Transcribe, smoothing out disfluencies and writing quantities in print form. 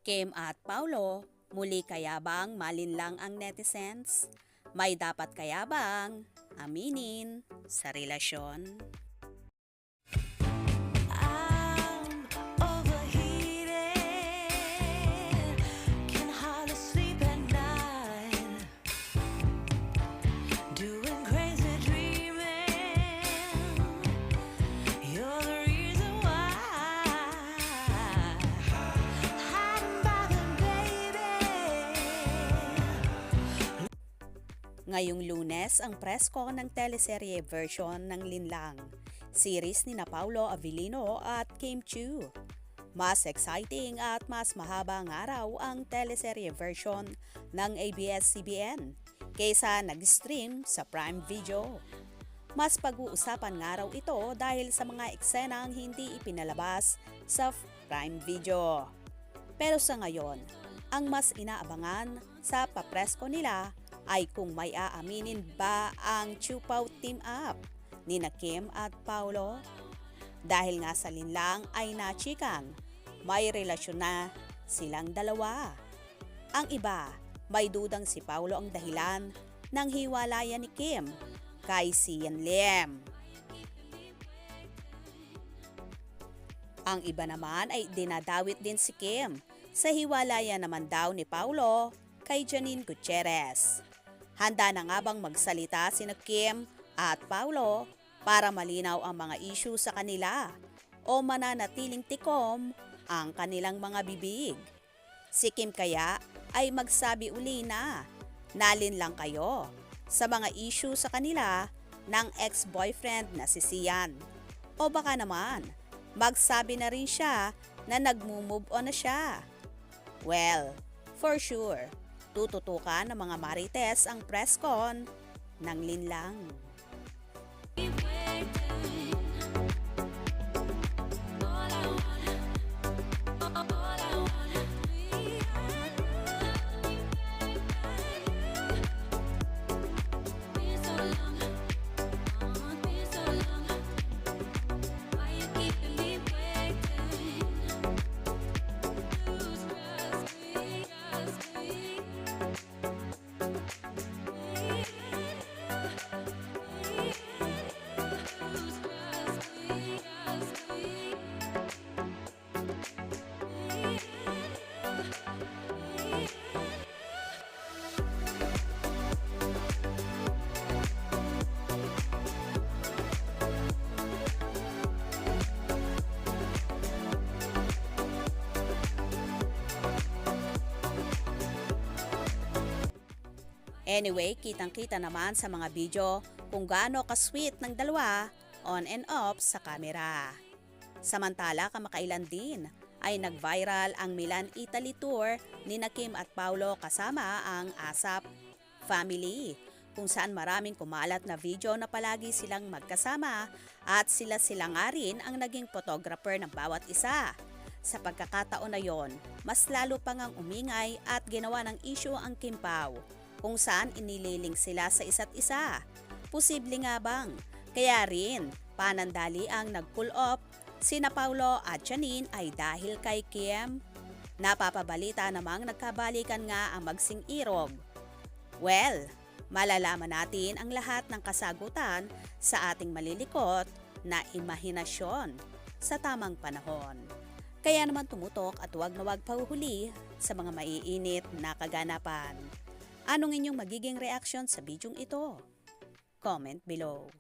Kim at Paulo, muli kaya bang malinlang ang netizens? May dapat kaya bang aminin sa relasyon? I'm overheated, can hardly sleep at night, doing crazy dreaming. You're the reason why. Hiding by the baby. Ngayong Lunes ang presko ng teleserye version ng Linlang, series ni na Paulo Avellino at Kim Chiu. Mas exciting at mas mahaba ang araw ang teleserye version ng ABS-CBN kaysa nag-stream sa Prime Video. Mas pag-uusapan nga raw ito dahil sa mga eksenang hindi ipinalabas sa Prime Video. Pero sa ngayon, ang mas inaabangan sa papresko nila ay kung may aaminin ba ang Chupaw team up ni na Kim at Paulo. Dahil nga sa linlang ay nachikang may relasyon na silang dalawa. Ang iba, may dudang si Paulo ang dahilan ng hiwalayan ni Kim kay Sian Lim. Ang iba naman ay dinadawit din si Kim sa hiwalayan naman daw ni Paulo kay Janine Gutierrez. Handa na nga bang magsalita sina Kim at Paulo para malinaw ang mga issue sa kanila o mananatiling tikom ang kanilang mga bibig? Si Kim kaya ay magsabi uli na nalin lang kayo sa mga issue sa kanila ng ex-boyfriend na si Sian. O baka naman magsabi na rin siya na nag-move on na siya. Well, for sure, tututukan ng mga marites ang press con ng Linlang. Anyway, kitang-kita naman sa mga video kung gaano ka-sweet ng dalawa on and off sa camera. Samantala, kamakailan din ay nag-viral ang Milan Italy tour ni na Kim at Paulo kasama ang ASAP family, kung saan maraming kumalat na video na palagi silang magkasama at sila nga rin ang naging photographer ng bawat isa. Sa pagkakataon na yon, mas lalo pang ang umingay at ginawa ng issue ang Kim Pao, kung saan inililing sila sa isa't isa. Posible nga bang kaya rin panandali ang nag-pull up sina Paulo at Janine ay dahil kay Kim? Napapabalita namang nagkabalikan nga ang magsing irog. Well, malalaman natin ang lahat ng kasagutan sa ating malilikot na imahinasyon sa tamang panahon. Kaya naman tumutok at huwag na huwag pahuhuli sa mga maiinit na kaganapan. Anong inyong magiging reaksyon sa bidyong ito? Comment below.